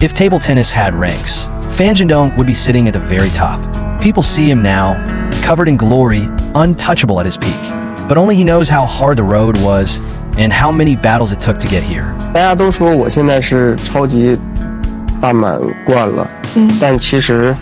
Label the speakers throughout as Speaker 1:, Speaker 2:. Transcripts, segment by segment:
Speaker 1: If table tennis had ranks, Zhendong would be sitting at the very top. People see him now, covered in glory, untouchable at his peak. But only he knows how hard the road was and how many battles it took to get here.
Speaker 2: 大家都说我现在是超级大满贯了，但其实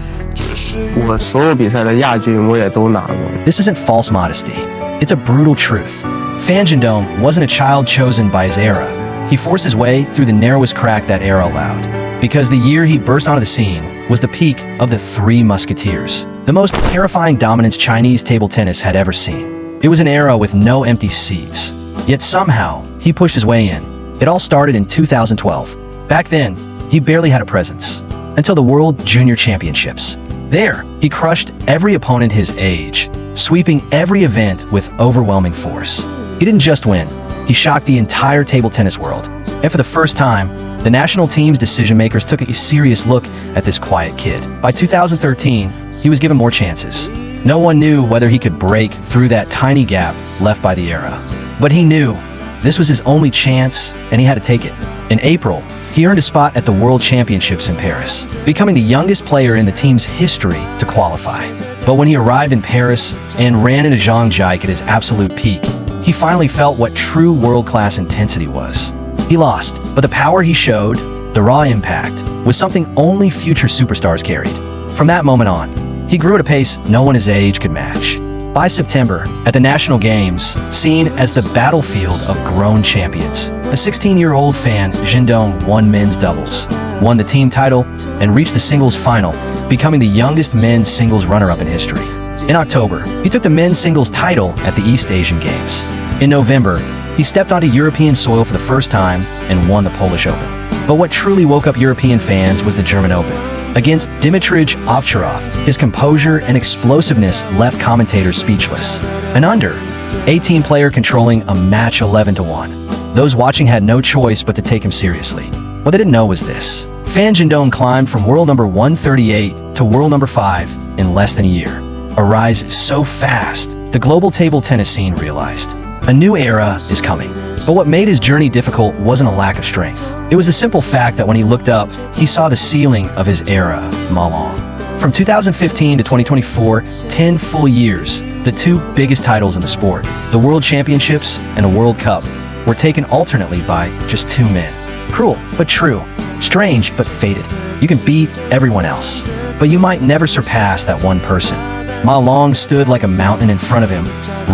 Speaker 2: 我所有比赛的亚军我也都拿过。
Speaker 1: This isn't false modesty. It's a brutal truth. Zhendong wasn't a child chosen by his era. He forced his way through the narrowest crack that era allowed. Because the year he burst onto the scene was the peak of the Three Musketeers, the most terrifying dominance Chinese table tennis had ever seen. It was an era with no empty seats. Yet somehow, he pushed his way in. It all started in 2012. Back then, he barely had a presence. Until the World Junior Championships. There, he crushed every opponent his age, sweeping every event with overwhelming force. He didn't just win, he shocked the entire table tennis world. And for the first time, the national team's decision-makers took a serious look at this quiet kid. By 2013, he was given more chances. No one knew whether he could break through that tiny gap left by the era. But he knew this was his only chance, and he had to take it. In April, he earned a spot at the World Championships in Paris, becoming the youngest player in the team's history to qualify. But when he arrived in Paris and ran into Zhang at his absolute peak, he finally felt what true world-class intensity was. He lost, but the power he showed, the raw impact, was something only future superstars carried. From that moment on, he grew at a pace no one his age could match. By September, at the National Games, seen as the battlefield of grown champions, a 16-year-old Fan Zhendong won men's doubles, won the team title, and reached the singles final, becoming the youngest men's singles runner-up in history. In October, he took the men's singles title at the East Asian Games. In November, he stepped onto European soil for the first time and won the Polish Open. But what truly woke up European fans was the German Open. Against Dimitrij Ovcharov, his composure and explosiveness left commentators speechless. An under-18 player controlling a match 11-1. Those watching had no choice but to take him seriously. What they didn't know was this. Zhendong climbed from world number 138 to world number 5 in less than a year. A rise so fast, the global table tennis scene realized. A new era is coming. But what made his journey difficult wasn't a lack of strength. It was the simple fact that when he looked up, he saw the ceiling of his era, Ma Long. From 2015 to 2024, 10 full years, the two biggest titles in the sport, the World Championships and the World Cup, were taken alternately by just two men. Cruel, but true. Strange, but fated. You can beat everyone else, but you might never surpass that one person. Ma Long stood like a mountain in front of him,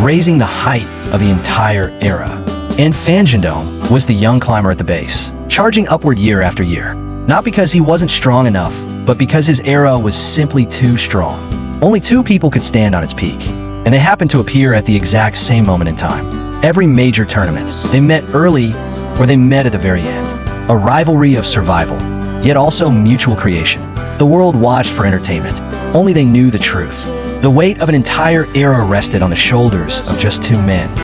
Speaker 1: raising the height of the entire era. And Zhendong was the young climber at the base, charging upward year after year. Not because he wasn't strong enough, but because his era was simply too strong. Only two people could stand on its peak, and they happened to appear at the exact same moment in time. Every major tournament, they met early or they met at the very end. A rivalry of survival, yet also mutual creation. The world watched for entertainment, only they knew the truth. The weight of an entire era rested on the shoulders of just two men.